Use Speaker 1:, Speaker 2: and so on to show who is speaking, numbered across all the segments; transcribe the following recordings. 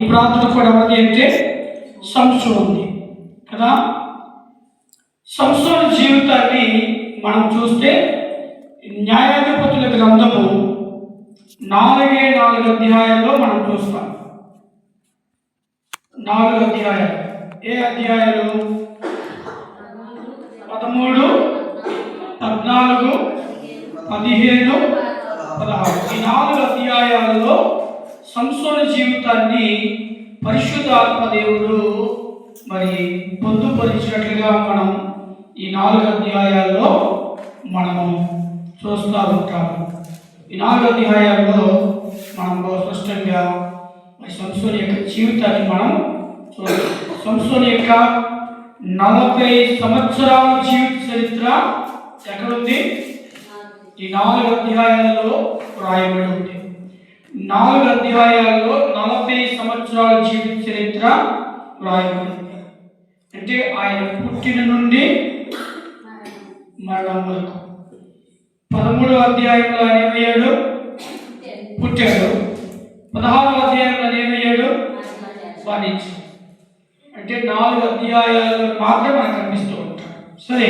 Speaker 1: ఈ ప్రార్థన కూడా ఉంది అంటే సంసోను ఉంది కదా. సంసోను జీవితాన్ని మనం చూస్తే న్యాయాధిపతుల గ్రంథము 4 అధ్యాయాల్లో మనం చూస్తాం. 4 అధ్యాయాలు. ఏ అధ్యాయాలు? 13, 14, 15, 16. ఈ 4 అధ్యాయాలలో సంసోను జీవితాన్ని పరిశుద్ధాత్మ దేవుడు మరి పొందుపరిచినట్లుగా మనం ఈ 4 అధ్యాయాల్లో మనము చూస్తూ ఉంటాము. ఈ 4 అధ్యాయాల్లో మనం స్పష్టంగా మరి సంసోను యొక్క జీవితాన్ని మనం చూస్తాం. సంసోను యొక్క 40 సంవత్సరాల జీవిత చరిత్ర ఎక్కడుంది? ఈ 4 అధ్యాయాలలో రాయబడి ఉంది. 4 అధ్యాయాల్లో 40 సంవత్సరాల జీవిత చరిత్ర రాయబడింది. అంటే ఆయన పుట్టిన నుండి మరణం వరకు. 13వ అధ్యాయంలో ఆయన ఏమయ్యాడు? పుట్టాడు. 16వ అధ్యాయంలో ఆయన ఏమయ్యాడు? మరణించాడు. అంటే 4 అధ్యాయాలు మాత్రం మనకు కనిపిస్తూ ఉంటాడు. సరే,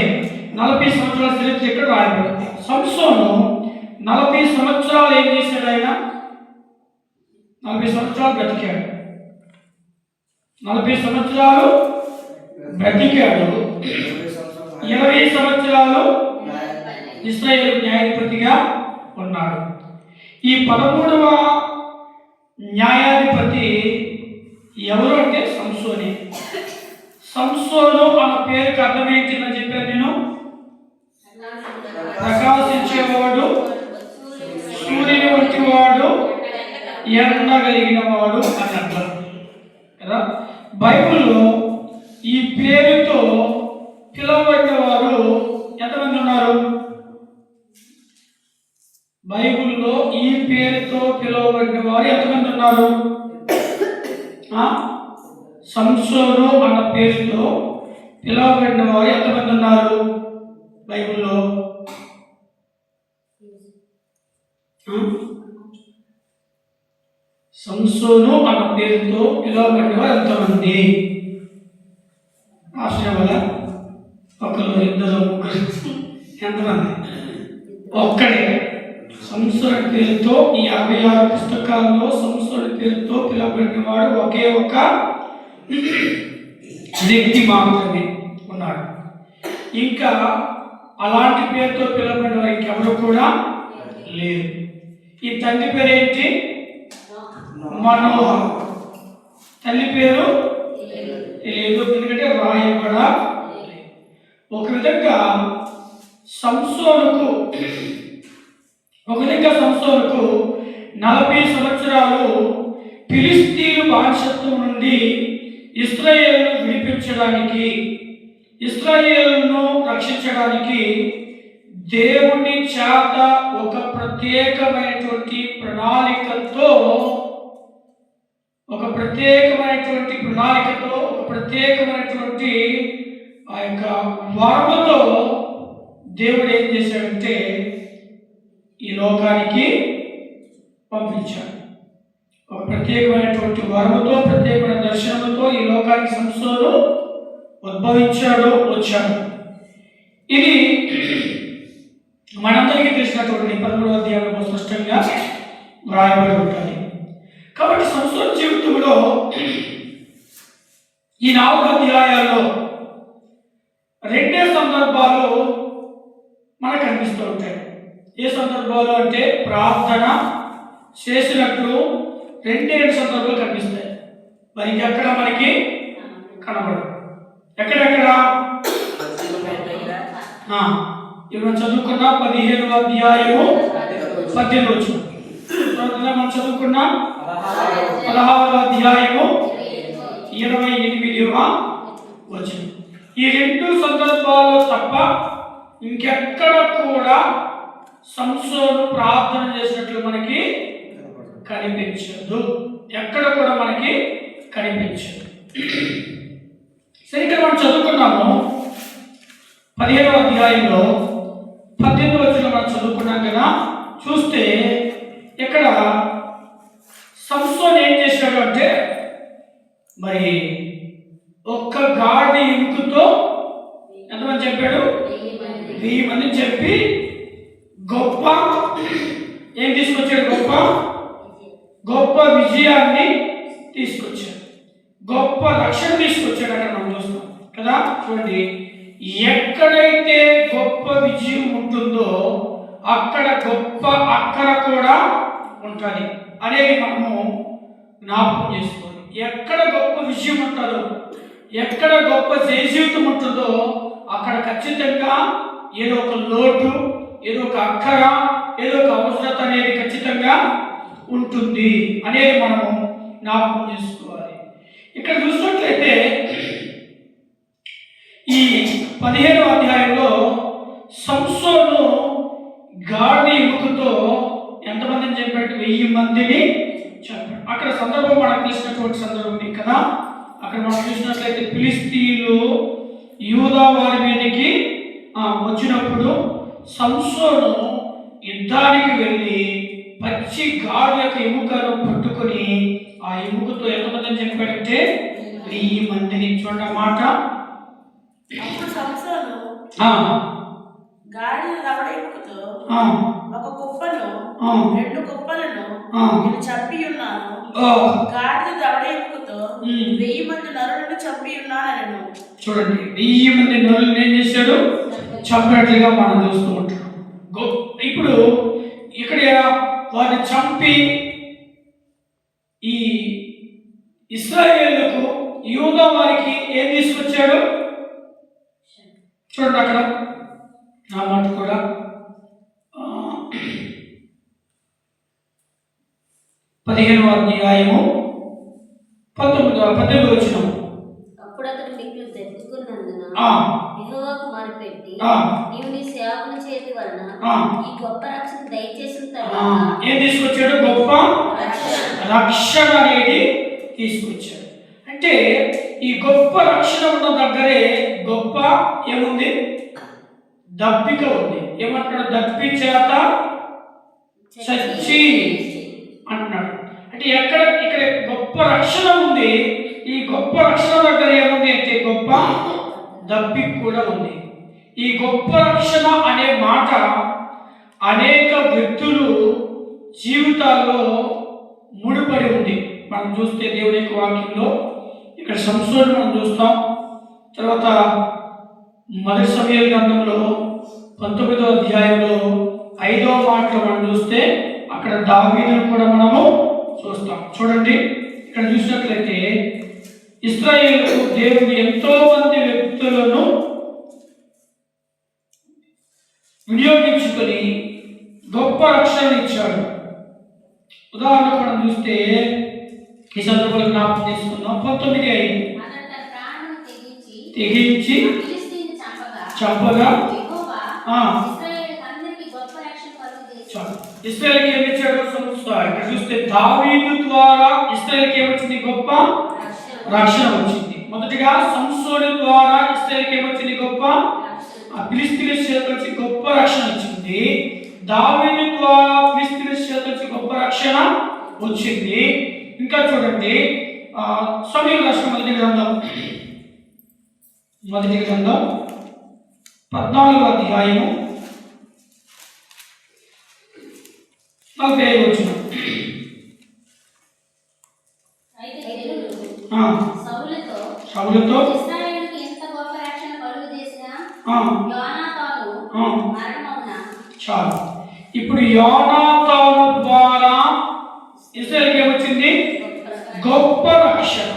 Speaker 1: 40 సంవత్సరాల చరిత్ర ఇక్కడ రాయబడింది. సంసోను 40 సంవత్సరాలు ఏం చేశాడు? ఆయన 40 సంవత్సరాలు బ్రతికాడు. 40 సంవత్సరాలు బ్రతికాడు. 20 సంవత్సరాలు ఇశ్రాయేలు న్యాయాధిపతిగా ఉన్నాడు. ఈ 13వ న్యాయాధిపతి ఎవరు అంటే సంసోనే. సంసోను అన్న పేరుకి అర్థం ఏంటిదని చెప్పాను నేను. ప్రకాశించేవాడు, సూర్యుని వంటి వాడు, ఎండగలిగిన వాడు అని అర్థం కదా. బైబిల్లో ఈ పేరుతో పిలువబడిన వారు ఎంతమంది ఉన్నారు? బైబిల్లో ఈ పేరుతో పిలువబడిన వారు ఎంతమంది ఉన్నారు? సంసోను అన్న పేరుతో పిలువబడిన వారు ఎంతమంది ఉన్నారు బైబిల్లో? సంసోను అన్న పేరుతో పిలువబడిన వారు ఎంతమంది? ఆశ్చర్య వల్ల ఒకరు, ఇద్దరు, ముగ్గురు, ఎంతమంది? ఒక్కడే. సంసోను పేరుతో ఈ 66 పుస్తకాల్లో సంసోను పేరుతో పిలువబడిన వాడు ఒకే ఒక వ్యక్తి మాత్రమే ఉన్నాడు. ఇంకా అలాంటి పేరుతో పిలువబడిన వారు ఇంకెవరు కూడా లేరు. ఈ తండ్రి పేరు ఏంటి? మనోహర్. తల్లి పేరు తెలియదు, ఎందుకంటే రాయబడ. ఒక విధంగా సంసోనుకు 40 సంవత్సరాలు ఫిలిస్తీన్ల బానిసత్వం నుండి ఇశ్రాయేలును విడిపించడానికి, ఇశ్రాయేలును రక్షించడానికి దేవుని చేత ఒక ప్రత్యేకమైనటువంటి ప్రణాళికతో ఒక ప్రత్యేకమైనటువంటి ఆ యొక్క వరముతో దేవుడు ఏం చేశాడంటే ఈ లోకానికి పంపించాడు. ఒక ప్రత్యేకమైనటువంటి వరముతో, ప్రత్యేకమైన దర్శనముతో ఈ లోకానికి సంసోను వచ్చాడు. ఇది మనందరికీ తెలిసినటువంటి 13వ అధ్యాయంలో స్పష్టంగా వ్రాయబడి ఉంటుంది. కాబట్టి సంసోను జీవితంలో ఈ 4 అధ్యాయాల్లో 2 సందర్భాలు మనకు కనిపిస్తూ ఉంటాయి. ఏ సందర్భాలు అంటే ప్రార్థన చేసినట్లు 2 సందర్భాలు కనిపిస్తాయి. మరి ఇంకెక్కడ మనకి కనబడదు. ఎక్కడెక్కడ? ఇప్పుడు చదువుకున్న 15వ అధ్యాయము 18వ వచనం. మనం చదువుకున్న 16వ అధ్యాయము 28వ వచనం. ఈ 2 సందర్భాలు తప్ప ఇంకెక్కడ కూడా సంసోను ప్రార్థన చేసినట్లు మనకి కనిపించదు. ఎక్కడ కూడా మనకి కనిపించదు. సరిగ్గా మనం చదువుకున్నాము 15వ అధ్యాయంలో 18వ వచనం మనం చదువుకున్నాం కదా. చూస్తే ఇక్కడ సంసోను ఏం చేశాడు అంటే మరి ఒక్క గాడి ఎముకతో ఎంతమంది చెప్పాడు? 1000 మంది చెప్పి గొప్ప ఏం తీసుకొచ్చాడు? గొప్ప విజయాన్ని తీసుకొచ్చాడు, గొప్ప రక్షణ తీసుకొచ్చాడు. అక్కడ మనం చూస్తాం కదా. చూడండి, ఎక్కడైతే గొప్ప విజయం ఉంటుందో అక్కడ గొప్ప అక్కర కూడా ఉంటుంది అనేది మనము జ్ఞాపకం చేసుకోవాలి. ఎక్కడ గొప్ప విజయం ఉంటుందో, ఎక్కడ గొప్ప జయ జీవితం ఉంటుందో అక్కడ ఖచ్చితంగా ఏదో ఒక లోటు, ఏదో ఒక అక్కర, ఏదో ఒక అవసరత అనేది ఖచ్చితంగా ఉంటుంది అనేది మనము జ్ఞాపకం చేసుకోవాలి. ఇక్కడ చూసినట్లయితే ఈ 15వ అధ్యాయంలో సంసోను గాడి ఎముకతో ఎంతమందిని చెప్పాడు? 1000 మందిని చెప్పాడు. అక్కడ సందర్భం మనకు తెలిసినటువంటి సందర్భం కదా. అక్కడ మనం చూసినట్లయితే ఫిలిష్తీయులు యూదా వారి మీదకి వచ్చినప్పుడు సంసోను యుద్ధానికి వెళ్ళి పచ్చి గాడి యొక్క ఎముకను పట్టుకొని ఆ ఎముకతో ఎంతమందిని చెప్పాడంటే 1000 మందిని. చూడండి మాట.
Speaker 2: గాడి దవడ ఎముకతో ఒక కుప్పను 2 కుప్పలను నేను చంపి ఉన్నాను. గాడి దవడ ఎముకతో 1000 మంది నరులను చంపి ఉన్నాను.
Speaker 1: చూడండి, 1000 మంది నరులను ఏం చేశాడు? చంపినట్లుగా మనం చూస్తూ ఉంటాం. ఇప్పుడు ఇక్కడ వారిని చంపి ఈ ఇశ్రాయేలుకు యూదా వారికి ఏం తీసుకొచ్చాడు? చూడండి అక్కడ నా మాట కూడా 15వ అధ్యాయము 18వ వచనం.
Speaker 3: అప్పుడు అతడు మిక్కిలి దెబ్బకున్నందున యెహోవాకు మొరపెట్టి, నీవు నీ సేవకుని చేతి వలన ఈ గొప్ప రక్షణ దయచేసిన తర్వాత
Speaker 1: ఏం తీసుకొచ్చాడు? గొప్ప రక్షణ అనేది తీసుకొచ్చాడు. అంటే ఈ గొప్ప రక్షణ ఉన్న దగ్గరే గొప్ప ఏముంది? దప్పిక ఉంది. ఏమంటున్నాడు? దప్పి చేత చచ్చి అంటున్నాడు. అంటే ఇక్కడ గొప్ప రక్షణ ఉంది. ఈ గొప్ప రక్షణ దగ్గర ఏముంది అంటే గొప్ప దప్పిక కూడా ఉంది. ఈ గొప్ప రక్షణ అనే మాట అనేక వ్యక్తులు జీవితాల్లో ముడిపడి ఉంది. మనం చూస్తే దేవుని యొక్క వాక్యంలో ఇక్కడ సంసోను మనం చూస్తాం. తర్వాత మొదటి సమూయేలు గ్రంథంలో 19వ అధ్యాయంలో 5వ మాటలో మనం చూస్తే అక్కడ దావీదును కూడా మనము చూస్తాం. చూడండి, ఇక్కడ చూసినట్లయితే ఇశ్రాయేలుకు దేవుడు ఎంతో మంది వ్యక్తులను వినియోగించుకొని గొప్ప రక్షణ ఇచ్చాడు. ఉదాహరణకు మనం చూస్తే ఈ సందర్భంలో జ్ఞాపకం తీసుకుందాం. 19:5 తెగించి చంపగా ఇశ్రాయేలుకి ఏమి ఇచ్చాడు? ఇక్కడ చూస్తే దావీదు ద్వారా ఇశ్రాయేలుకి ఏమొచ్చింది? గొప్ప రక్షణ వచ్చింది. మొదటిగా సంసోను ద్వారా ఇశ్రాయేలుకి ఏమొచ్చింది? గొప్ప ఫిలిష్తీయుల చేతిలో నుంచి గొప్ప రక్షణ వచ్చింది. దావీదు ద్వారా ఫిలిష్తీయుల చేతిలో నుంచి గొప్ప రక్షణ వచ్చింది. ఇంకా చూడండి, సమూయేలు రాసిన మొదటి గ్రంథం 14వ అధ్యాయము 45వ వచనం. సౌలుతో
Speaker 3: ఇశ్రాయేలుకి ఎంత గొప్ప రక్షణ కలుగజేసిన యోనాతాను మరణమున.
Speaker 1: చాలు. ఇప్పుడు యోనాతాను ద్వారా ఇశ్రాయేలుకి ఏమొచ్చింది? గొప్ప రక్షణ.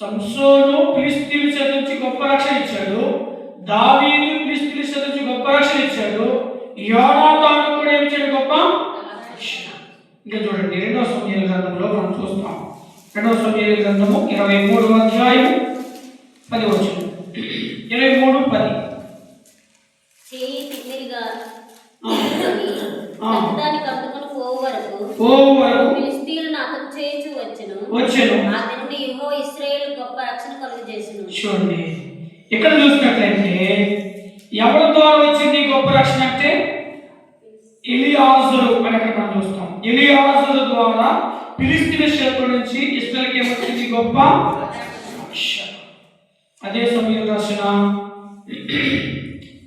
Speaker 1: సంసోను ఫిలిష్తీయుల చేత నుంచి గొప్ప రక్షణ ఇచ్చాడు. దావీదు ఫిలిష్తీయుల చేత నుంచి గొప్ప రక్షణ ఇచ్చాడు. యోనాతాను కూడా ఏమి ఇచ్చాడు? గొప్ప రక్షణ. ఇంకా చూడండి, 2వ సమూయేలు గ్రంథంలో మనం చూస్తాం. 2వ సమూయేలు గ్రంథము 23వ అధ్యాయం 10వ వచనం. 23:10.
Speaker 3: చేయి తిమ్మిరిగా దాన్ని కట్టుకుని పోవు వరకు ఫిలిష్తీయులను అతను చేయించి వచ్చెను. ఆ దినుడు యెహోవా ఇశ్రాయేలు గొప్ప రక్షణ కలుగజేసెను.
Speaker 1: చూడండి, ఇక్కడ చూసినట్లయితే ఎవరి ద్వారా వచ్చింది గొప్ప రక్షణ అంటే ఎలియాజరు అని అక్కడ మనం చూస్తాం. ఎలియాజరు ద్వారా ఫిలిష్తీయుల చేతిలో నుంచి ఇశ్రాయేలుకి ఏమొచ్చింది? గొప్ప రక్షణ. అదే సమయంలో రాసిన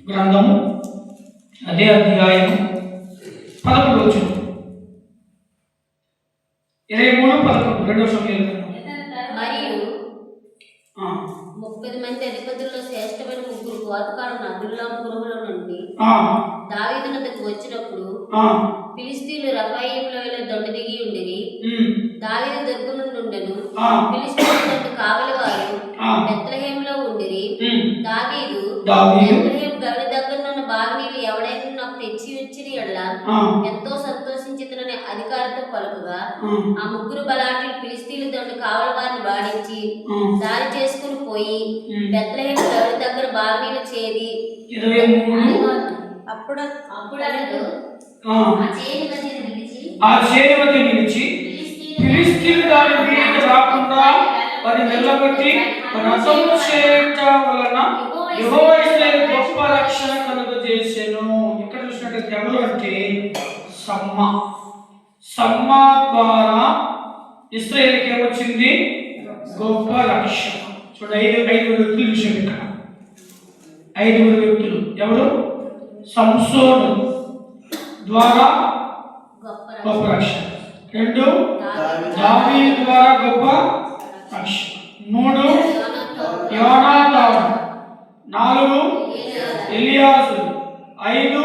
Speaker 1: గ్రంథము అదే అధ్యాయం 11 వచనం 23-11 రెండో సమయంలో
Speaker 3: మరియు 30 మంది అధిపతుల్లో శ్రేష్టమైన ముగ్గురు గోత్రకారులు అదుల్లాం పురములో నుండి దావీదు వద్దకు వచ్చినప్పుడు ఫిలిష్తీయులు రఫాయిము లోయలో దొడ్డి దిగి ఉండిరి. దావీదు దుర్గము నుండెను. ఫిలిష్తీయుల దండు కావలి వారు బెత్లెహేములో ఉండిరి. దావీదు బెత్లెహేము గడి దగ్గరనున్న బావి నీళ్లు ఎవడైనా నాకు తెచ్చి వచ్చిన ఎడల ఎంతో సంతోషించుతునని అధికారితో పలుకగా ఆ ముగ్గురు బలాఢ్యులు ఫిలిష్తీయుల దండు కావలి వారిని వాడించి దారి చేసుకుని పోయి బెత్లెహేము గడి దగ్గర బావి నీళ్లు చేరి అప్పుడు
Speaker 1: ఆ చేని మధ్య నిలిచి ఫిలిష్తీయులు దాని మీదకి రాకుండా వారి నిలబెట్టి రథము చేయుట వలన యెహోవా ఇశ్రాయేలు గొప్ప రక్షణ కలుగజేసెను. ఇక్కడ చూసినట్లయితే ఎవరు అంటే సమ్మ ద్వారా ఇశ్రాయేలుకి ఏమొచ్చింది? గొప్ప రక్షణ. చూడండి, ఐదుగురు వ్యక్తులు విషయం ఇక్కడ. 5 వ్యక్తులు ఎవరు? సంసోను ద్వారా గొప్ప రక్షణ. 2 దావీదు ద్వారా గొప్ప రక్షణ. 3 యోనాతాను. 4 ఎలియాజు. 5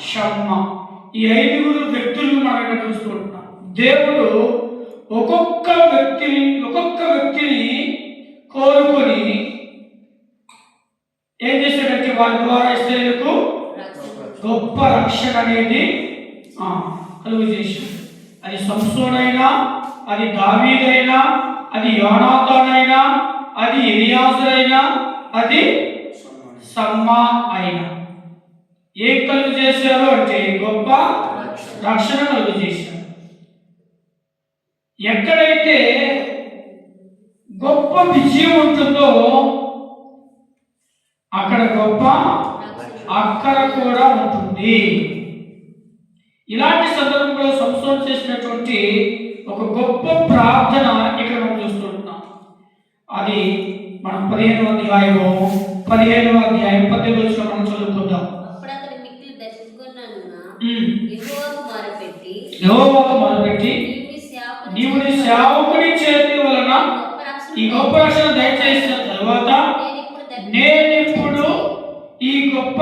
Speaker 1: షమ్మా. ఈ 5 వ్యక్తులు మనం ఇక్కడ చూసుకుంటున్నాం. దేవుడు ఒక్కొక్క వ్యక్తిని కోరుకొని ఏం చేశాడంటే వారి ద్వారా ఇశ్రాయేలుకు గొప్ప రక్షణ అనేది కలుగు చేశాడు. అది సంసోనైనా, అది దావీదైనా, అది యోనాతానైనా, అది ఎలియాజరైనా, అది సమ్మా అయినా ఏం కలుగు చేశారు అంటే గొప్ప రక్షణ కలుగు చేశారు. ఎక్కడైతే గొప్ప విజయం ఉంటుందో అక్కడ గొప్ప అక్కర కూడా ఉంటుంది. ఇలాంటి సందర్భంలో సంసోను చేసినటువంటి ఒక గొప్ప ప్రార్థన ఇక్కడ మనం చూస్తుంటున్నాం. అది మనం 15వ అధ్యాయం 18 వచనం మనం చదువుకుందాం. యెహోవాకు మొరపెట్టి నీవు నీ సేవకుడి చేతి వలన ఈ గొప్ప రక్షణ దయచేసిన తరువాత నేనిప్పుడు ఈ గొప్ప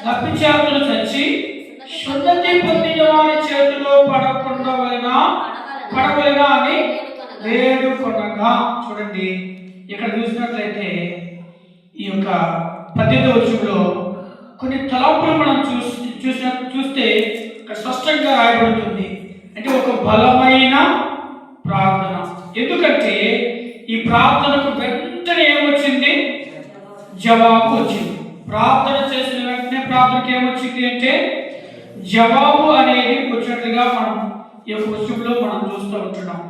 Speaker 1: దప్పిచేతులు చచ్చి సున్నతి పొందిన వారి చేతిలో పడవలెనా అని వేడుకొనగా. చూడండి, ఇక్కడ చూసినట్లయితే ఈ యొక్క 18వ వచనంలో కొన్ని తలంపులు మనం చూస్తే ఇక్కడ స్పష్టంగా రాయబడుతుంది. అంటే ఒక బలమైన ప్రార్థన. ఎందుకంటే ఈ ప్రార్థనకు వెంటనే ఏమొచ్చింది? జవాబు వచ్చింది. ప్రార్థన చేసిన వెంటనే ప్రార్థనకి ఏమొచ్చింది అంటే జవాబు అనేది వచ్చినట్లుగా మనం ఈ యొక్క వచనంలో మనం చూస్తూ ఉంటున్నాం.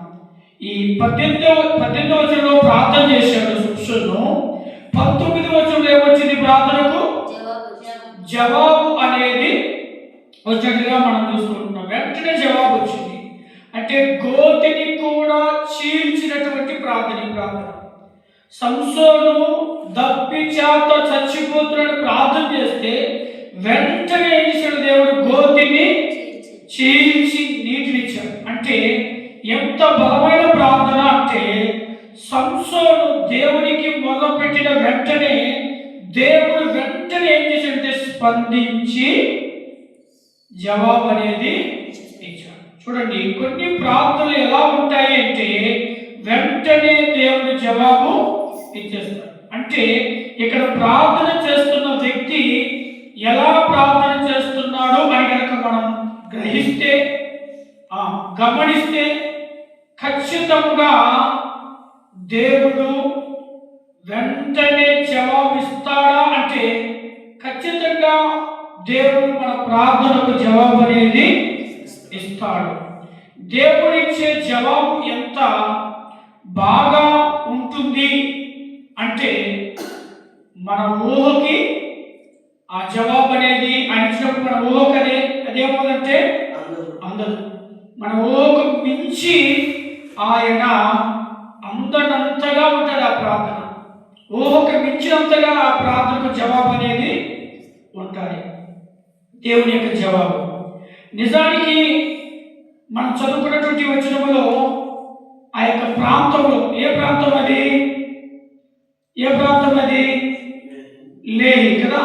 Speaker 1: ఈ 18వ వచనంలో ప్రార్థన చేశాడు సంసోను. 19వ వచనంలో ఏమొచ్చింది? ప్రార్థనకు జవాబు అనేది వచ్చినట్లుగా మనం చూస్తుంటున్నాం. వెంటనే జవాబు వచ్చింది. అంటే గోతిని కూడా చీల్చినటువంటి ప్రార్థన. సంసోను దప్పి చేత చచ్చిపోతున్నట్టు ప్రార్థన చేస్తే వెంటనే ఏం చేశాడు? దేవుడు గోతిని చీల్చి నీటినిచ్చాడు. అంటే ఎంత బలమైన ప్రార్థన అంటే సంసోను దేవునికి మొదలుపెట్టిన వెంటనే దేవుడు వెంటనే ఏం చేశాడంటే స్పందించి జవాబు అనేది ఇచ్చాడు. చూడండి, కొన్ని ప్రార్థనలు ఎలా ఉంటాయి అంటే వెంటనే దేవుడు జవాబు ఇచ్చేస్తాడు. అంటే ఇక్కడ ప్రార్థన చేస్తున్న వ్యక్తి ఎలా ప్రార్థన చేస్తున్నాడో అని కనుక మనం గ్రహిస్తే గమనిస్తే ఖచ్చితంగా దేవుడు వెంటనే జవాబిస్తాడా అంటే ఖచ్చితంగా దేవుడు మన ప్రార్థనకు జవాబు అనేది ఇస్తాడు. దేవుడిచ్చే జవాబు ఎంత బాగా ఉంటుంది అంటే మన ఊహకి ఆ జవాబు అనేది ఆయన ఇచ్చినప్పుడు మన ఊహకనే అదేమవుతుందంటే అందదు. మన ఊహకు మించి ఆయన అందనంతగా ఉంటుంది ఆ ప్రార్థన. ఊహకు మించినంతగా ఆ ప్రార్థనకు జవాబు అనేది ఉంటుంది, దేవుని యొక్క జవాబు. నిజానికి మనం చదువుకున్నటువంటి వచనములో ఆ యొక్క ప్రాంతంలో ఏ ప్రాంతం అది లేహి కదా.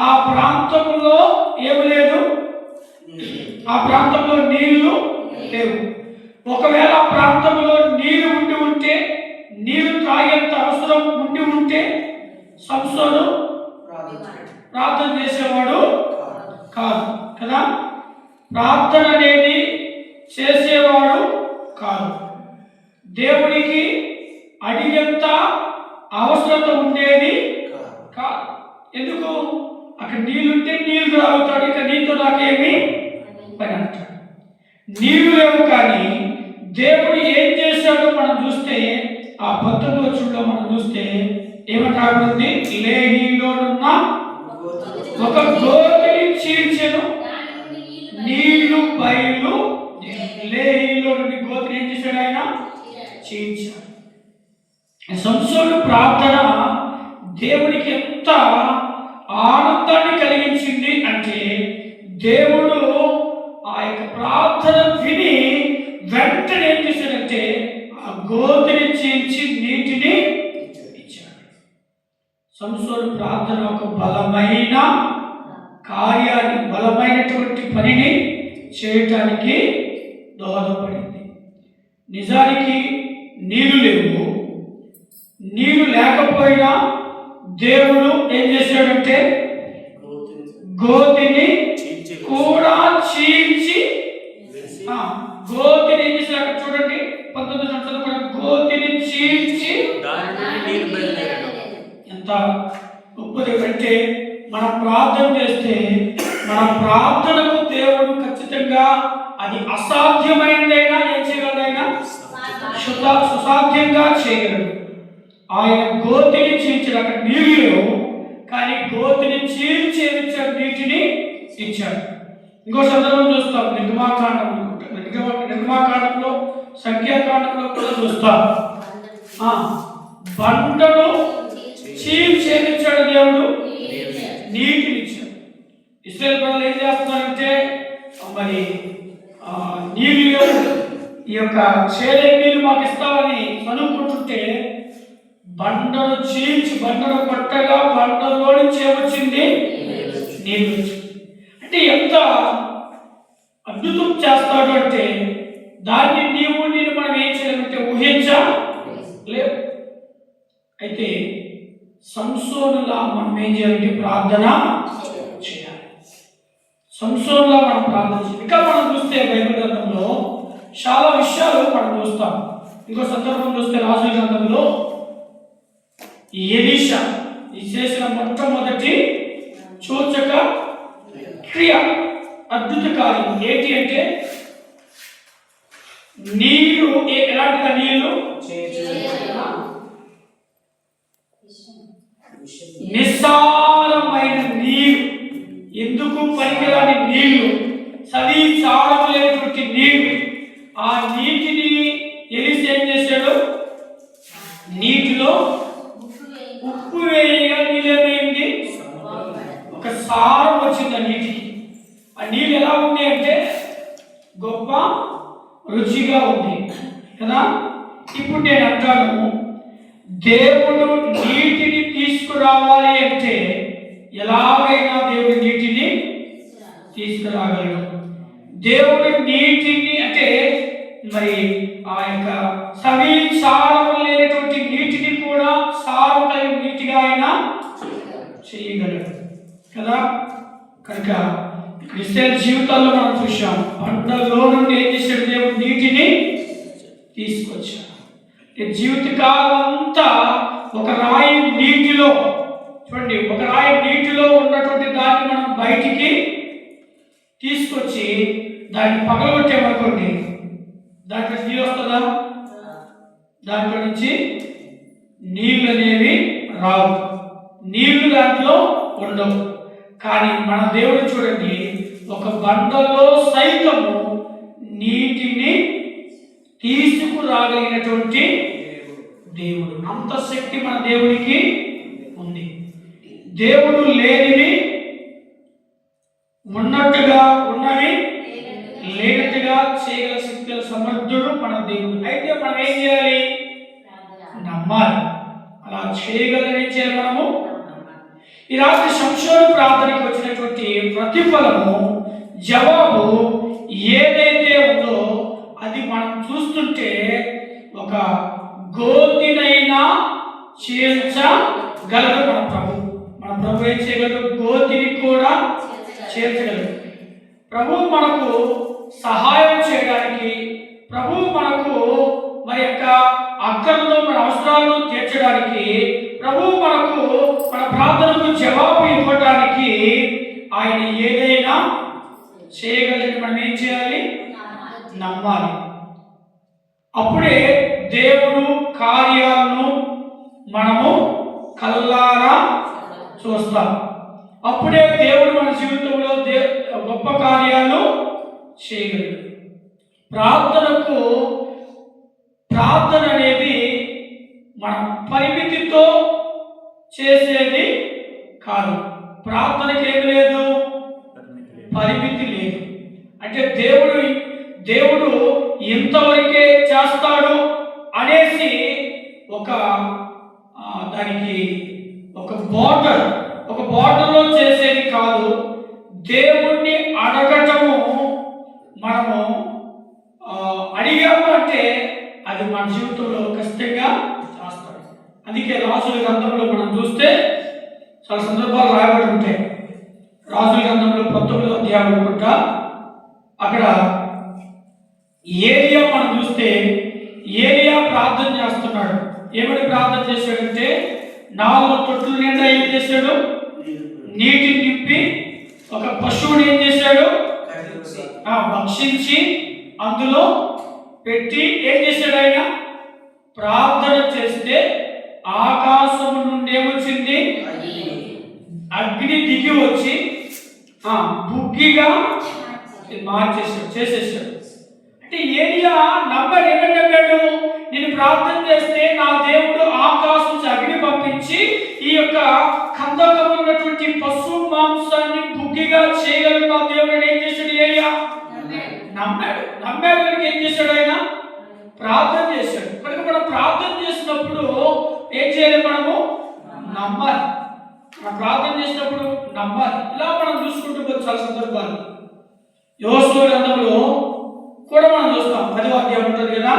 Speaker 1: ఆ ప్రాంతంలో ఏమి లేదు, ఆ ప్రాంతంలో నీళ్లు లేవు. ఒకవేళ ఆ ప్రాంతంలో నీరు ఉంటే, నీరు త్రాగేంత అవసరం ఉంటే సంసోను ప్రార్థన చేసేవాడు కాదు కదా. ప్రార్థన అనేది చేసేవాడు కాదు. దేవునికి అడిగేంత అవసరత ఉండేది కాదు. ఎందుకు? అక్కడ నీళ్ళుంటే నీళ్లు తాగుతాడు, ఇక నీతో నాకేమి పని అంటాడు. నీళ్లు లేవు, కానీ దేవుడు ఏం చేశాడో మనం చూస్తే ఆ 19వ వచనంలో మనం చూస్తే ఏమంటాడుంది, లేహీలోనున్న ఒక గోతిని చీల్చెను, నీళ్లు బయలు. లేహీలో నుండి గోతిని ఏం చేశాడు? ఆయన చీల్చాడు. సంసోను ప్రార్థన దేవునికి ఎంత ఆనందాన్ని కలిగించింది అంటే, దేవుడు ఆ యొక్క ప్రార్థన విని వెంటనే ఏం చేశాడంటే ఆ గోతిని చీల్చి నీటిని ఇచ్చాడు. సంసోను ప్రార్థన ఒక బలమైన కార్యాన్ని, బలమైనటువంటి పనిని చేయటానికి దోహదపడింది. నిజానికి నీళ్లు లేవు, నీళ్లు లేకపోయినా దేవుడు ఏం చేశాడంటే గోతిని కూడా చీల్చి, గోతిని ఏం చేశాడు చూడండి, 19వ సంవత్సరం కూడా గోతిని చీల్చి. ఎంత గొప్పది అంటే, మనం ప్రార్థన చేస్తే మన ప్రార్థనకు దేవుడు ఖచ్చితంగా అది అసాధ్యమైనదైనా ఏం చేయగలదైనా సుసాధ్యంగా చేయగలడు. ఆయన గోతిని చీల్చాడు. అక్కడ నీళ్ళు లేవు, కానీ గోతిని చీల్చి ఇచ్చాడు, నీటిని ఇచ్చాడు. ఇంకో సందర్భం చూస్తాం, నిర్గమాకాండంలో, సంఖ్యాకాండంలో కూడా చూస్తాం. బండను చీల్చేమిచ్చాడు దేవుడు, నీటిని ఇచ్చాడు. ఇశ్రాయేలు ప్రజలు ఏం చేస్తున్నారంటే, మరి నీళ్ళు ఈ యొక్క చేరే నీళ్ళు మాకు ఇస్తామని అనుకుంటుంటే బండను చీల్చి, బండను కొట్టగా బండలో నుంచి ఏమొచ్చింది? నీళ్ళు. అంటే ఎంత అద్భుతం చేస్తాడు అంటే, దాన్ని నేను మనం ఏం చేయాలంటే ఊహించలేవు. అయితే సంసోనులా మనం ఏం చేయాలంటే ప్రార్థన చేయాలి. సంసోనులా మనం ప్రార్థన చేయాలి. ఇంకా మనం చూస్తే బైబిల్ గ్రంథంలో చాలా విషయాలు మనం చూస్తాం. ఇంకో సందర్భం చూస్తే రాజుల గ్రంథంలో ఎలీషా చేసిన మొట్టమొదటి సూచక క్రియ, అద్భుత కార్యం ఏంటి అంటే, నీరు ఎలాంటిగా నీళ్లు నిస్సారమైన నీరు, ఎందుకు పనికిరాని నీళ్లు, సరి చారం లేనటువంటి నీరు. ఆ నీటిని ఎలీషా ఏం చేశాడు? నీటిలో ఉప్పు వేయగా నీళ్ళేమైంది? ఒక సారం వచ్చింది ఆ నీటికి. ఆ నీళ్ళు ఎలా ఉంది అంటే గొప్ప రుచిగా ఉంది కదా. ఇప్పుడు నేను అంటాను, దేవుడు నీటిని తీసుకురావాలి అంటే ఎలాగైనా దేవుడు నీటిని తీసుకురాగలడు. దేవుడు నీటిని అంటే మరి ఆ యొక్క సవి సారం లేనటువంటి నీటిని కూడా సారం కలిగిన నీటిగా ఆయన చేయగలడు కదా. కనుక క్రిస్టియన్ జీవితాల్లో మనం చూసాం, పంటలో నుండి ఏం చేశాడు? దేవుడు నీటిని తీసుకొచ్చాడు. జీవితకాలం అంతా ఒక రాయి నీటిలో, చూడండి, ఒక రాయి నీటిలో ఉన్నటువంటి దాన్ని మనం బయటికి తీసుకొచ్చి దాన్ని పగలగొట్టామనుకోండి, దాంట్లో నీళ్ళు వస్తుందా? దాంట్లో నుంచి నీళ్ళు అనేవి రావు, నీళ్లు దాంట్లో ఉండవు. కానీ మన దేవుడు చూడండి, ఒక బండలో సైతము నీటిని తీసుకురాగలిగినటువంటి దేవుడు. అంత శక్తి మన దేవునికి ఉంది. దేవుడు లేనివి ఉన్నట్టుగా, ఉన్నవి లేనట్టుగా చేయగల శక్తి సమర్థుడు మన దేవుడు. అయితే మనం ఏం చేయాలి? నమ్మాలి. అలా చేయగలని చేయాలి మనము. ఈ రాత్రి సంశోధన ప్రార్థనకి వచ్చినటువంటి ప్రతిఫలము, జవాబు ఏదైతే ఉందో అది మనం చూస్తుంటే ఒక గోతినైనా చేర్చగలడు మన ప్రభు. మన ప్రభు ఏం చేయగలడు? గోతిని కూడా చేర్చగలడు. ప్రభు మనకు సహాయం చేయడానికి, ప్రభు మనకు మరి యొక్క అక్కర్లను, మన అవసరాలను తీర్చడానికి, ప్రభు మనకు మన ప్రార్థనకు జవాబు ఇవ్వడానికి ఆయన ఏదైనా చేయగలని మనం ఏం చేయాలి? నమ్మాలి. అప్పుడే దేవుడు కార్యాలను మనము కల్లారా చూస్తాం. అప్పుడే దేవుడు మన జీవితంలో గొప్ప కార్యాలు చేయగలడు. ప్రార్థన అనేది మన పరిమితితో చేసేది కాదు. ప్రార్థనకి ఏమి లేదు? పరిమితి లేదు. అంటే దేవుడు ఇంతవరకే చేస్తాడు అనేసి దానికి ఒక బార్డర్లో చేసేది కాదు. దేవుణ్ణి అడగటము, మనము అడిగాము అంటే అది మన జీవితంలో ఖచ్చితంగా చేస్తాడు. అందుకే రాజుల గ్రంథంలో మనం చూస్తే చాలా సందర్భాలు రాయబడి ఉంటాయి. రాజుల గ్రంథంలో 19వ అధ్యాయం అనుకుంటా, అక్కడ ఏలియా మనం చూస్తే ఏలియా ప్రార్థన చేస్తున్నాడు. ఏమని ప్రార్థన చేశాడంటే 4 తొట్టుల నిండా ఏం చేశాడు? నీటిని నింపి ఒక పశువుని ఏం చేశాడు? భక్షించి అందులో పెట్టి ఏం చేశాడు? ఆయన ప్రార్థన చేస్తే ఆకాశము నుండి ఏమొచ్చింది? అగ్ని దిగి వచ్చి బుగ్గిగా చేసేసాడు. అంటే ఏలియా నమ్మాడు. ఏమని నమ్మాడు? నేను ప్రార్థన చేస్తే నా దేవుడు ఆకాశం నుంచి అగ్ని పంపించి ఈ యొక్క కందకం ఉన్నటువంటి పశు మాంసాన్ని బుగ్గిగా చేయగలడు నా దేవుడు. ఏం చేశాడు? ఏలియా నమ్మాడు. కనుక ఏం చేశాడు? ఆయన ప్రార్థన చేశాడు. కనుక మనం ప్రార్థన చేసినప్పుడు ఏం చేయాలి? మనము నమ్మాలి. మనం ప్రార్థన చేసినప్పుడు నమ్మాలి. ఇలా మనం చూసుకుంటూ పోతే చాలా సందర్భాలు యెహోషువ గ్రంథంలో కూడా మనం చూస్తాం. 10వ అధ్యాయం ఉంటుంది కదా,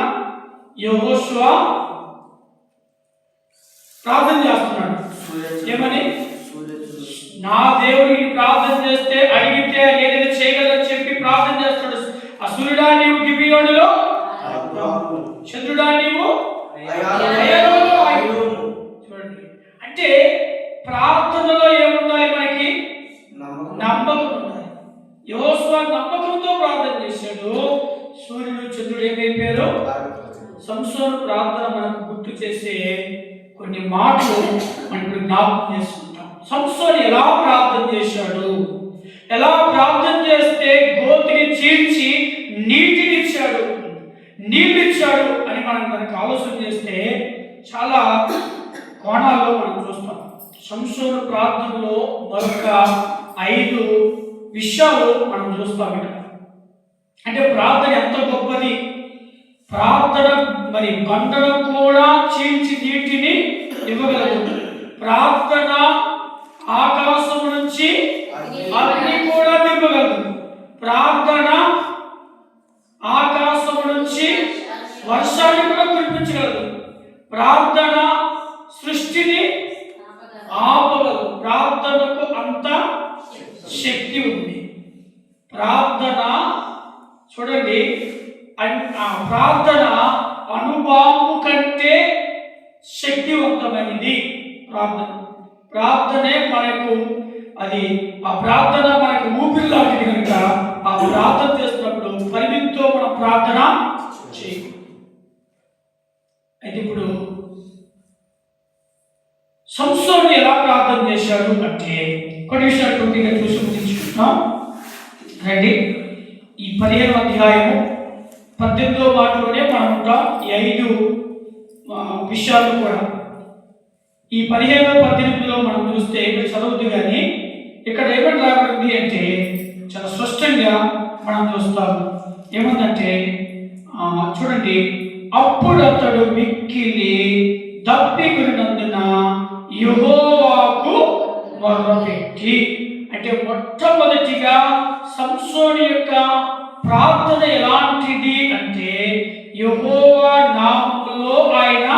Speaker 1: యెహోషువ ప్రార్థన చేస్తున్నాడు. ఏమని? నా దేవుడికి ప్రార్థన చేస్తే అడిగితే ఏదైనా చేయగలని చెప్పి ప్రార్థన చేస్తాడు. అసూరుడా నీవు గిబియోనులో, చంద్రుడా నీవు చూడండి. అంటే ప్రార్థనలో ఏముండాలి? మనకి నమ్మకం ఉండాలి. యెహోషువ నమ్మకంతో ప్రార్థన చేశాడు. సూర్యుడు చంద్రుడు ఏమైపోయారు? సంసోను ప్రార్థన మనకు గుర్తు చేసే కొన్ని మాటలు మనం ఇప్పుడు జ్ఞాపకం చేసుకుంటాం. సంసోను ఎలా ప్రార్థన చేశాడు? ఎలా ప్రార్థన చేస్తే గోతిని చీల్చి నీళ్ళిచ్చాడు అని మనం కనుక ఆలోచన చేస్తే చాలా కోణాల్లో మనం చూస్తాం. సంసోను ప్రార్థనలో మరొక 5 విషయాలు మనం చూస్తాం ఇక్కడ. అంటే ప్రార్థన ఎంత గొప్పది! ప్రార్థన మరి బండను కూడా చీల్చి నీటిని ఇవ్వగలదు. ప్రార్థన ఆకాశం నుంచి అగ్ని కూడా తిప్పగలదు. ప్రార్థన ఆకాశం నుంచి వర్షాన్ని కూడా కురిపించగలదు. ప్రార్థన సృష్టిని ఆపగలదు. ప్రార్థనకు అంత శక్తి ఉంది. ప్రార్థన చూడండి, ప్రార్థన అణుబాంబు కంటే శక్తివంతమైనది. ప్రార్థనే మనకు ఆ ప్రార్థన మనకు ఊపిరి లాంటిది. కనుక ఆ ప్రార్థన చేస్తున్నప్పుడు పరిమితితో మనం ప్రార్థన చేయాలి. అయితే ఇప్పుడు సంసోను ఎలా ప్రార్థన చేశాడు అంటే కొన్ని విషయాలు కొద్దిగా చూసి ముగించుకుంటాం రండి. ఈ 15వ అధ్యాయము 18వ మాటలోనే మనం ఉంటాం ఈ 5 విషయాలు కూడా. ఈ 17-18లో మనం చూస్తే ఇక్కడ చదవద్దు కానీ ఇక్కడ ఏమని రాబడింది అంటే చాలా స్పష్టంగా మనం చూస్తాము. ఏమందంటే చూడండి, అప్పుడు అతడు మిక్కిలి దప్పికొనినందున యెహోవాకు మొర్రపెట్టి. అంటే మొట్టమొదటిగా సంసోను యొక్క ప్రార్థన ఎలాంటిది అంటే యెహోవా నామములో ఆయన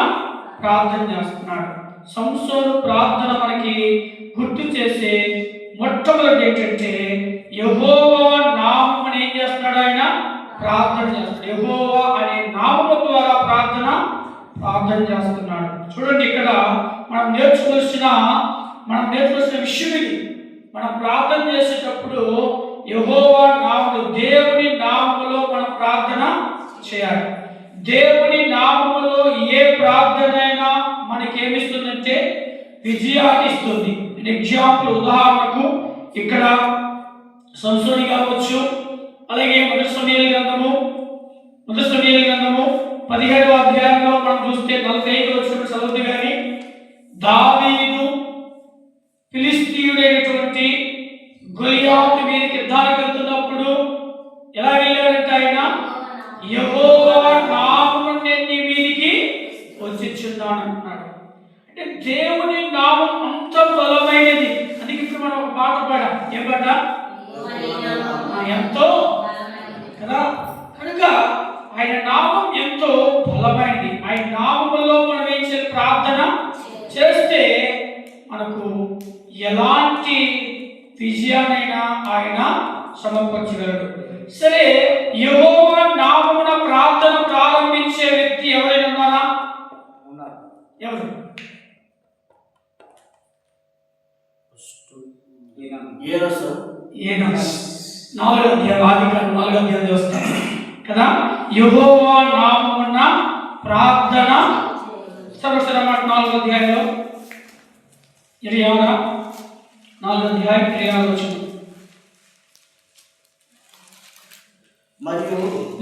Speaker 1: ప్రార్థన చేస్తున్నాడు. సంసోను ప్రార్థన మనకి గుర్తు చేసే మొట్టమొదటి ఏంటంటే యెహోవా నామం అని ఏం చేస్తున్నాడు, ఆయన ప్రార్థన చేస్తున్నాడు. యెహోవా అనే నామము ద్వారా ప్రార్థన చేస్తున్నాడు. చూడండి, ఇక్కడ మనం నేర్చుకోవాల్సిన విషయం ఇది. మనం ప్రార్థన చేసేటప్పుడు యెహోవా నామములో, దేవుని నామములో మనం ప్రార్థన చేయాలి. దేవుని నామములో ఏ ప్రార్థన అయినా మనకేమిస్తుందంటే విజయాన్ని ఇస్తుంది. ఎగ్జాంపుల్, ఉదాహరణకు ఇక్కడ సంసోను కావచ్చు, అలాగే మొదటి సమూయేలు గ్రంథము 17వ అధ్యాయంలో మనం చూస్తే 45 వచ్చినప్పుడు చదువుతుంది. కానీ దావీదు ఫిలిష్తీయుడైనటువంటి గొలియాతు మీదకి యుద్ధానికి వెళ్తున్నప్పుడు ఎలా వెళ్ళాడంటే ఆయన యెహోవా నామమున నేను నీ మీదికి వచ్చిచున్నాను అంటున్నాడు. అంటే దేవుని నామం అంత బలమైనది. అందుకే ఇప్పుడు మనం ఒక పాట పాడాం. ఏం పాట? ఎంతో కదా. కనుక ఆయన నామం ఎంతో బలమైనది. ఆయన నామములో మనం ఏం చేయాలి? ప్రార్థన చేస్తే మనకు ఎలాంటి విజయానైనా ఆయన సమర్పించగలడు. సరే, యెహోవా నామమున ప్రార్థన ప్రారంభించే వ్యక్తి ఎవరైనా ఉన్నారా? ఎవరు? ఏనోస్. 4వ అధ్యాయం, ఆదికాండం 4వ అధ్యాయం చూస్తాం కదా. యెహోవా నామమున ప్రార్థన సర్వసరమాట 4వ అధ్యాయంలో 4వ అధ్యాయం 26వ వచనం.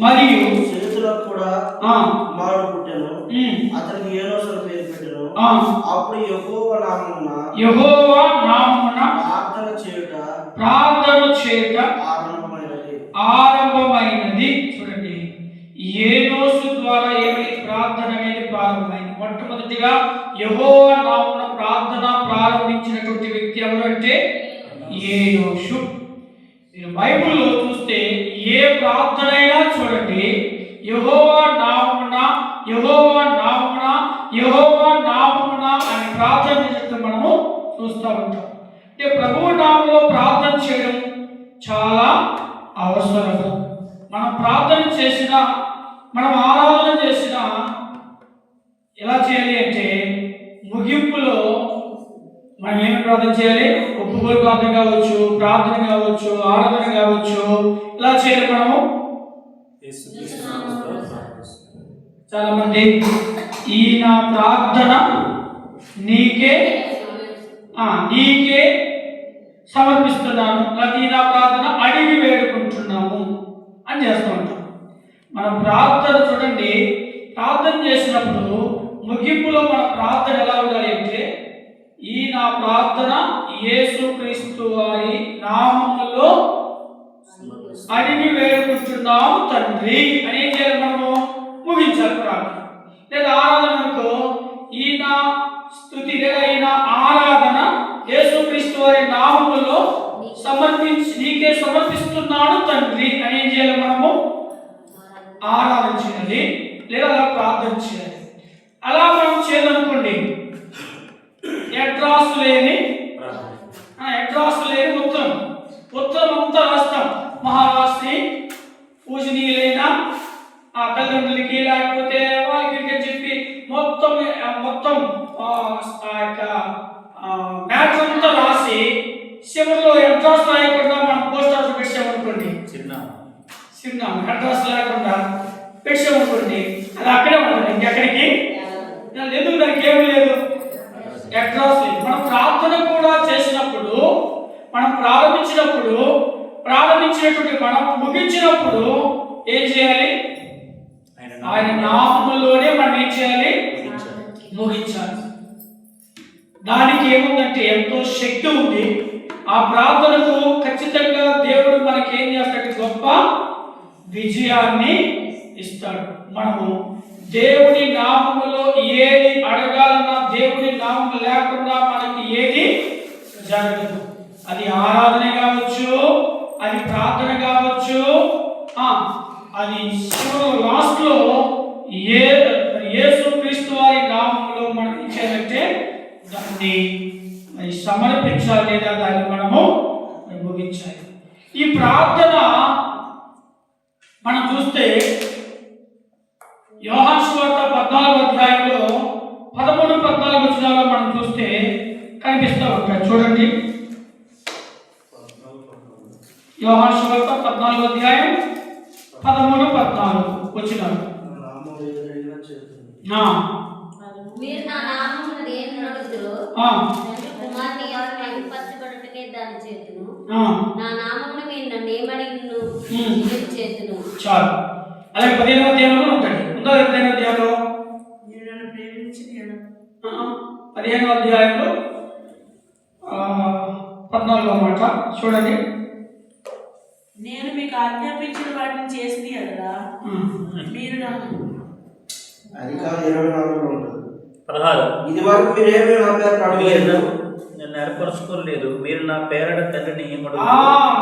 Speaker 1: మరియు
Speaker 4: చేతులకు కూడా కుమారుడు పుట్టెను, అతనికి ఏనోసు అని పేరు పెట్టెను. అప్పుడు యెహోవా నామమున ప్రార్థన చేయుట ఆరంభమైనది. చూడండి, ఏనోసు ద్వారా ఏమైంది? ప్రార్థన అనేది ప్రారంభమైంది. మొట్టమొదటిగా యెహోవా నామమున ప్రార్థన ప్రారంభించినటువంటి వ్యక్తి ఎవరు అంటే ఏనోషు. మీరు బైబిల్లో చూస్తే ఏ ప్రార్థన అయినా చూడండి, యెహోవా నామమున అని ప్రార్థన చేసేటప్పుడు మనము చూస్తూ ఉంటాం. అంటే ప్రభువు నామములో ప్రార్థన చేయడం చాలా అవసరము. మనం ప్రార్థన చేసినా, మనం ఆరాధన చేసినా ఎలా చేయాలి అంటే ముగింపులో మనం ఏమి ప్రార్థన చేయాలి? ఒప్పుకోలు ప్రార్థన కావచ్చు, ప్రార్థన కావచ్చు, ఆరాధన కావచ్చు. ఇలా చేయాలి మనము. చాలా మంది ఈ నా ప్రార్థన నీకే సమర్పిస్తున్నాను, లేదా ఈ నా ప్రార్థన అడిగి వేడుకుంటున్నాము అని చేస్తూ ఉంటాం. మన ప్రార్థన చూడండి, ప్రార్థన చేసినప్పుడు ముగింపులో మన ప్రార్థన ఎలా ఉండాలి అంటే ఈ నా ప్రార్థన యేసుక్రీస్తు వారి నామములో అడిగి వేడుకుంటున్నాము తండ్రి అని ఏం చేయాలి? మనము ముగించాలి ప్రార్థన. లేదా ఆరాధనకు ఈ నా స్తుతి లేదా ఈ నా ఆరాధన యేసుక్రీస్తు వారి నామములో నీకే సమర్పిస్తున్నాను తండ్రి అని ఏం చేయాలి? మనము ఆరాధించాలి లేదా ప్రార్థన చేయాలి. అలా మనం చేయాలనుకోండి, అడ్రస్ లేని ఉత్తరం అంతా రాస్తాం. మహారాష్ట్రి పూజనీయులైన ఆ తల్లిదండ్రులకి లేకపోతే వాళ్ళకి చెప్పి మొత్తం మ్యాటర్ అంతా రాసి చివరిలో అడ్రస్ రాయకుండా మనం పోస్ట్ ఆఫీస్ పెట్టామనుకోండి, చిన్న అడ్రస్ లేకుండా పెట్టామనుకోండి, అది అక్కడే ఉంటుంది, ఇంకెక్కడికి ఎందుకు? దానికి ఏమి లేదు, అడ్రస్ లేదు. మనం ప్రార్థన కూడా చేసినప్పుడు, మనం ప్రారంభించినటువంటి మనం ముగించినప్పుడు ఏం చేయాలి? ముగించాలి. దానికి ఏముందంటే ఎంతో శక్తి ఉంది. ఆ ప్రార్థనకు ఖచ్చితంగా దేవుడు మనకి ఏం చేస్తాడు? గొప్ప విజయాన్ని ఇస్తాడు. మనము దేవుని నామములో ఏది అడగాలన్నా దేవుని నామం లేకుండా మనకి ఏది జరగదు. అది ఆరాధన కావచ్చు, అది ప్రార్థన కావచ్చు, అది లాస్ట్ లో యేసుక్రీస్తు వారి నామంలో మనం ఇచ్చేదంటే దాన్ని మరి సమర్పించాలి, లేదా దాన్ని మనము ముగించాలి. ఈ ప్రార్థన మనం చూస్తే యోహాను సువార్త 14వ అధ్యాయంలో 13-14 వచనాల్లో మనం చూస్తే కనిపిస్తూ ఉంటాయి. చూడండి, యోహాను సువార్త 14వ అధ్యాయం 13-14 వచనాలు.
Speaker 3: మీరు నా నామమున దేనిని అడుగుదురో తండ్రి కుమారుని ఎవరు మహిమపరచబడుటకే దాన్ని చేతును. నా నామమున మీరు నన్ను ఏమడిగినను నేను చేతును.
Speaker 4: చాలు. అలాగే 15వ అధ్యాయంలో ఉంటాయి. ఉందా 15వ అధ్యాయంలో? 15వ అధ్యాయంలో 14వ మాట చూడండి.
Speaker 2: నేను మీకు ఆజ్ఞాపించిన వాటిని చేసింది కదా మీరు
Speaker 5: అది కాదు 24లో ఉంటుంది.
Speaker 6: 16
Speaker 5: ఇది వరకు మీరేమీ నా పేరు అడగలేదు,
Speaker 6: నన్ను ఏర్పరచుకోలేదు. మీరు నా పేరట తండ్రిని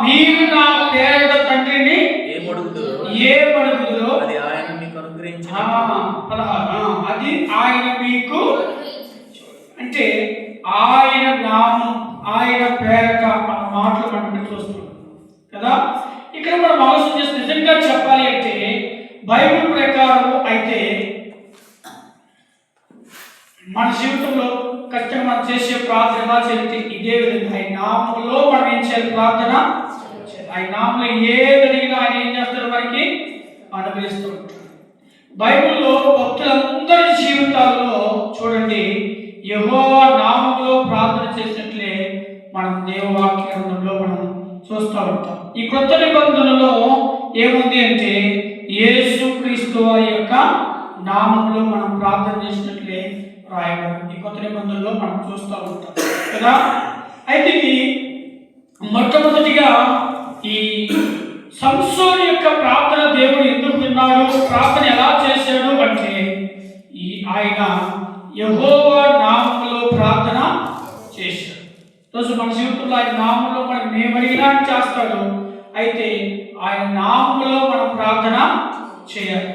Speaker 4: మీరు నా పేరట తండ్రిని ఏమడుగుదురో
Speaker 6: అది ఆయన మీకు అనుగ్రహించిన.
Speaker 4: 16 అది ఆయన మీకు, అంటే ఆయన నామం, ఆయన పేరట మన మాటలు మనం చూస్తున్నాం కదా. ఇక్కడ మనం ఆలోచన చేస్తే నిజంగా చెప్పాలి అంటే బైబిల్ ప్రకారం అయితే మన జీవితంలో ఖచ్చితంగా మనం చేసే ప్రార్థన ఎలా చేస్తే ఇదే విధంగా ఆయన నామంలో మనం ఏం చేయాలి? ప్రార్థన. ఆయన నామంలో ఏది అడిగినా ఆయన ఏం చేస్తారు? మనకి అనుగ్రహిస్తూ ఉంటారు. బైబిల్లో భక్తులందరి జీవితాల్లో చూడండి, యెహోవా నామంలో ప్రార్థన చేసినట్లే మనం దేవవాక్య గ్రంథంలో మనం చూస్తూ ఉంటాం. ఈ కొత్త నిబంధనలో ఏముంది అంటే యేసుక్రీస్తు వారి యొక్క నామంలో మనం ప్రార్థన చేసినట్లే రాయబడింది. ఈ కొత్త నిబంధనలో మనం చూస్తూ ఉంటాం కదా. అయితే ఇది మొట్టమొదటిగా ఈ సంసోను యొక్క ప్రార్థన దేవుడు ఎందుకు విన్నాడు, ప్రార్థన ఎలా చేశాడు అంటే ఆయన యెహోవా నామంలో ప్రార్థన చేశాడు. రోజు మన జీవితంలో ఆయన నామంలో మనం ఏమడిగినా చేస్తాడు. అయితే ఆయన నామంలో మనం ప్రార్థన చేయాలి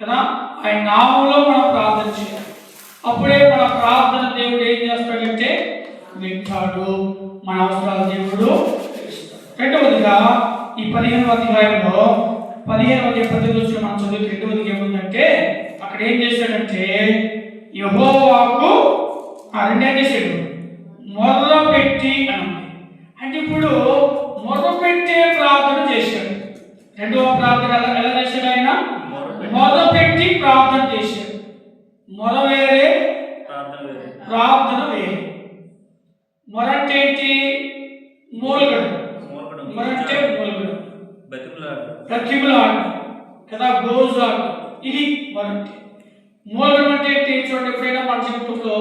Speaker 4: కదా. ఆయన నామంలో మనం ప్రార్థన చేయాలి. అప్పుడే మన ప్రార్థన దేవుడు ఏం చేస్తాడంటే వింటాడు, మన అవసరాలు దేవుడు తెలుస్తాడు. రెండవదిగా ఈ 15వ అధ్యాయంలో 15వ అధ్యాయం మనం చదివితే రెండవదిగా ఏముందంటే అక్కడ ఏం చేశాడంటే యెహోవాకు రెండేం చేశాడు? మొర్ర పెట్టి అని. అంటే ఇప్పుడు మొర్ర పెట్టే ప్రార్థన చేశాడు. రెండవ ప్రార్థన ఎలా చేశాడు? ఆయన మొర్ర పెట్టి ప్రార్థన చేశాడు. మొర వేరే, ప్రార్థన వేరే. మొర అంటే ఏంటి? మూలగడు. మొర అంటే మూలగడు, బ్రతిమలాడు కదా, గోజాడు. ఇది మొర అంటే. మూలగడం అంటే ఏంటి? చూడండి, ఎప్పుడైనా మన జీవితంలో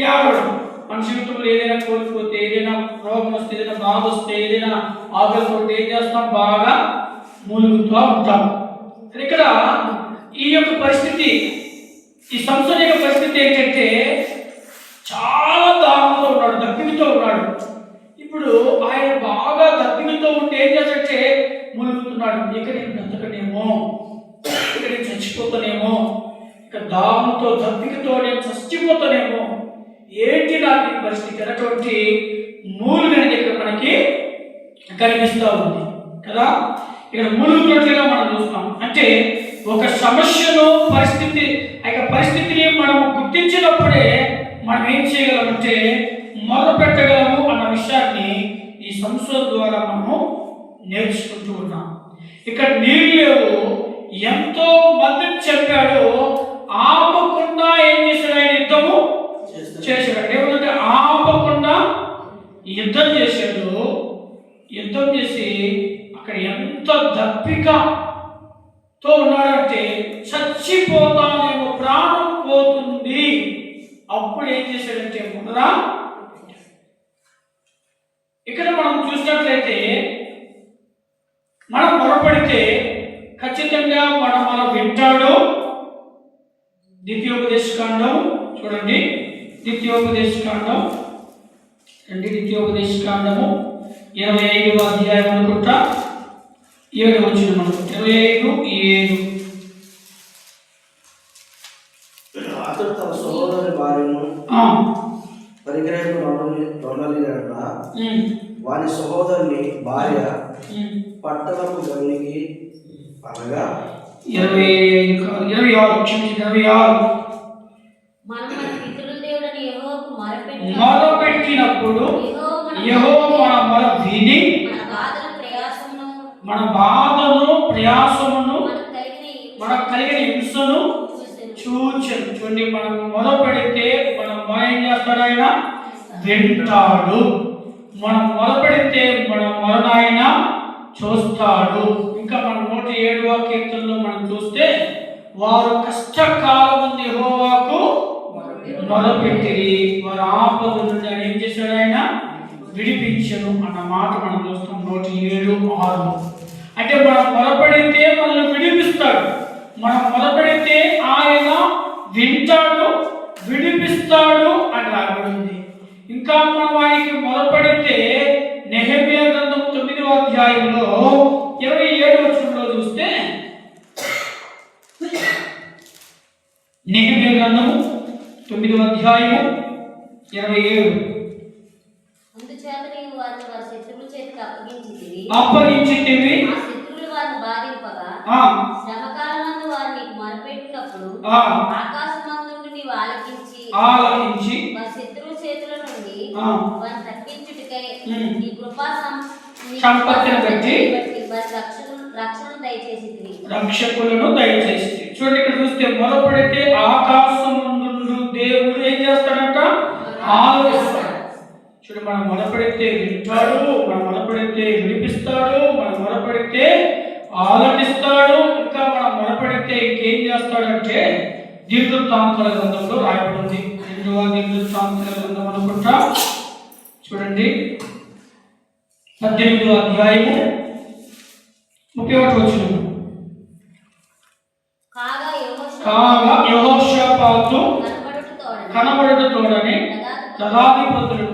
Speaker 4: యావడం, మన జీవితంలో ఏదైనా కోల్పోతే, ఏదైనా రోగం వస్తే, ఏదైనా బాధ వస్తే, ఏదైనా ఆకలిపోతే ఏం చేస్తాం? బాగా మూలుగుతూ ఉంటాం. ఇక్కడ ఈ యొక్క పరిస్థితి, ఈ సంసోను యొక్క పరిస్థితి ఏంటంటే చాలా దాహంతో ఉన్నాడు, దప్పికతో ఉన్నాడు. ఇప్పుడు ఆయన బాగా దప్పికతో ఉంటే ఏం చేస్తాడంటే మూలుగుతున్నాడు. ఇక నేను బ్రతకనేమో, ఇక నేను చచ్చిపోతానేమో, ఇక దాహంతో దప్పికతో నేను చచ్చిపోతానేమో, ఏంటి నాకు ఈ పరిస్థితి అనేటువంటి మూలుగు అనేది ఇక్కడ మనకి కనిపిస్తూ ఉంది కదా. ఇక్కడ మూలుగుతున్నట్లుగా మనం చూస్తాం. అంటే ఒక సమస్యను, పరిస్థితి, ఆ యొక్క పరిస్థితిని మనం గుర్తించినప్పుడే మనం ఏం చేయగలమంటే మొదలు పెట్టగలము అన్న విషయాన్ని ఈ సంసోను ద్వారా మనము నేర్చుకుంటూ ఉన్నాం. ఇక్కడ నీళ్ళు లేవు, ఎంతో మందిని చెప్పాడు, ఆపకుండా ఏం చేశాడు? ఆయన యుద్ధము చేశాడు. ఏమంటే ఆపకుండా యుద్ధం చేశాడు. యుద్ధం చేసి అక్కడ ఎంత దప్పికతో ఉన్నాడంటే చచ్చిపోతానేమో, ప్రాణం పోతుంది అప్పుడు ఏం చేశాడంటే మొదలా ఇక్కడ మనం చూసినట్లయితే మనం మొరపెడితే ఖచ్చితంగా మనం వింటాడు. ద్వితీయోపదేశకాండం చూడండి, ద్వితీయోపదేశకాండం 25వ అధ్యాయం అనుకుంటా 7 వచ్చిన మనకు 25:7.
Speaker 5: అతడు తన సహోదరుని భార్యను పరిగ్రహింపు నొనలినట్ల వాని సహోదరుని భార్య పట్టణపు గనునికి అనగా
Speaker 4: 26 క్షమించి 26
Speaker 3: మనం మన పితరుల దేవుడని యెహోవాకు
Speaker 4: మొరపెట్టినప్పుడు యెహోవా మన మొర విని మన బాధను ప్రయాసమును మనకు కలిగిన హింసను చూచెను. చూడండి, మనం మొదలుపెడితే మనం ఏం చేస్తాడు? ఆయన వింటాడు. మనం మొదలుపెడితే మన మొరను ఆయన చూస్తాడు. ఇంకా మన 107వ కీర్తనలో మనం చూస్తే వారు కష్టకాలం యెహోవాకు మొదలుపెట్టిరి, వారు ఆపద నుండి ఆయన ఏం చేశాడు? ఆయన విడిపించను అన్న మాట మనం చూస్తాం 107:6. అంటే మనం మొదలుపెడితే మనల్ని విడిపిస్తాడు. మనం మొదలుపెడితే ఆయన వింటాడు, విడిపిస్తాడు అని రాబడింది. ఇంకా మనం ఆయనకి మొదలుపెడితే నెహెమ్యా గ్రంథం 9వ అధ్యాయంలో 27 వచనంలో చూస్తే నెహెమ్యా గ్రంథము 9వ అధ్యాయము 27.
Speaker 3: అందుచేత నీవు వారిని వారి శత్రువుల చేతికి అప్పగించితివి.
Speaker 4: ఆ
Speaker 3: శత్రువులు వారిని బాధింపగా శ్రమకాలమందు వారు నీకు మొరపెట్టినప్పుడు ఆకాశమందు నుండి నీవు ఆలకించి వారి శత్రువుల చేతుల నుండి వారిని తప్పించుటకై నీ కృపా సంపత్తిని బట్టి వారి
Speaker 4: రక్షకులను దయచేసి. చూడండి, ఇక్కడ చూస్తే మొరపెడితే ఆకాశం నుండి దేవుడు ఏం చేస్తాడంట? ఆలోచిస్తాడు. చూడండి, మనం మొరపెడితే వింటాడు, మనం మొరపెడితే విడిపిస్తాడు, మనం మొరపెడితే ఆలకిస్తాడు. ఇంకా మనం మొరపెడితే ఇంకేం చేస్తాడంటే దీర్ఘవృత్తాంతాల గ్రంథంలో రాయబడింది. 2వ దీర్ఘవృత్తాంతాల గ్రంథం అనుకుంటా చూడండి 18వ అధ్యాయము 31వ వచనం. కాగా యెహోషాపాతు కనబడుటతోడని దళాధిపతులు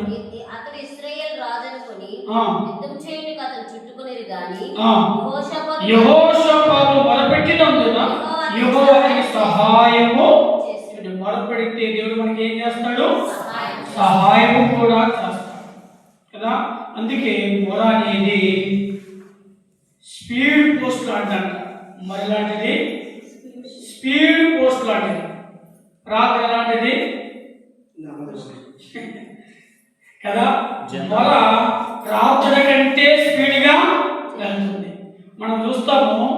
Speaker 3: అతడు ఇశ్రాయేలు రాజు అనుకొని యుద్ధం చేయుటకు అతను చుట్టుకొనిరు గాని
Speaker 4: యెహోషాపాతు మొరపెట్టినందున యెహోవాకి సహాయము చేస్తాడు. మొరపెడితే దేవుడు మనకి ఏం చేస్తాడు? సహాయము కూడా చేస్తాడు కదా. అందుకే మొర అనేది స్పీడ్ పోస్ట్ లాంటిదంట. మరి లాంటిది స్పీడ్ పోస్ట్ లాంటిది. ప్రార్థన లాంటిది కదా. మొర ప్రార్థన కంటే స్పీడ్గా వెళ్తుంది. మనం చూస్తాము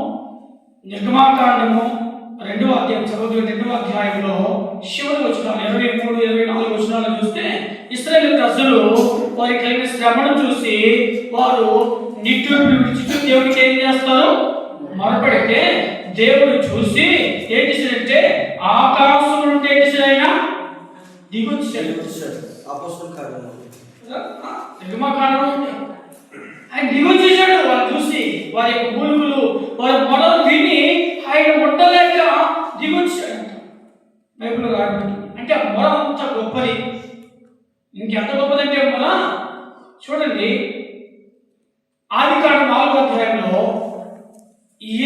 Speaker 4: నిర్గమాకాండము 2వ అధ్యాయం చదువు 2వ అధ్యాయంలో చివరి వచనాలు 23, 24 వచనాలు చూస్తే ఇశ్రాయేలు ప్రజలు వారి కలిగిన శ్రమను చూసి వారు నిట్టూర్పు విడిచి దేవుడికి ఏం చేస్తారు? మొరపెడితే దేవుడు చూసి ఏం చేశాడంటే ఆకాశం నుండి ఏం చేశాడు? ఆయన దిగొచ్చాడు. ఆయన దిగొచ్చేసాడు. వాళ్ళు చూసి వారి యొక్క మూలుగులు వారి మొదలు విని ఆయన ముట్టలేక దిగొచ్చాడు. బైబిల్లో రాబడి అంటే ఆ మొర అంత గొప్పది. ఇంకెంత గొప్పదంటే మొర చూడండి, ఆదికాండం 4వ అధ్యాయంలో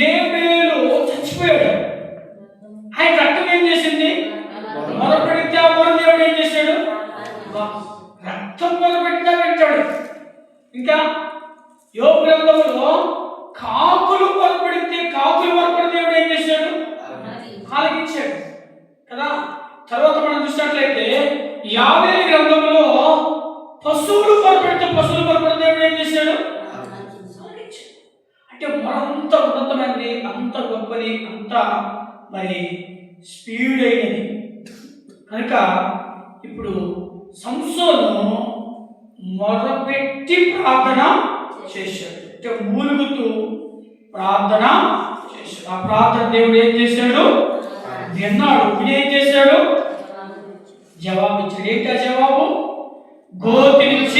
Speaker 4: ఏబేలు చచ్చిపోయాడు. ఆయన రక్తం ఏం చేసింది? మొరపెడితే ఆ మొర దేవుడు ఏం చేశాడు? రక్తం మొరపెట్టినా వింటాడు. ఇంకా యోబు గ్రంథంలో కాకులు మొరపెడితే దేవుడు ఏం చేశాడు? ఆలకించాడు కదా. తర్వాత మనం చూసినట్లయితే యావేలు గ్రంథంలో పశువులు మొరపెడితే దేవుడు ఏం చేశాడు? అంటే మరంత ఉన్నతమైనది, అంత గొప్పది, అంత మరి స్పీడ్ అయినది కనుక ఇప్పుడు సంసోను మొరపెట్టి ప్రార్థన చేశాడు. అంటే మూలుగుతూ ప్రార్థన చేశాడు. ఆ ప్రార్థన దేవుడు ఏం చేశాడు? విన్నాడు. ఏం చేశాడు?
Speaker 1: జవాబు ఇచ్చాడు. ఏంటి ఆ జవాబు? గోతిని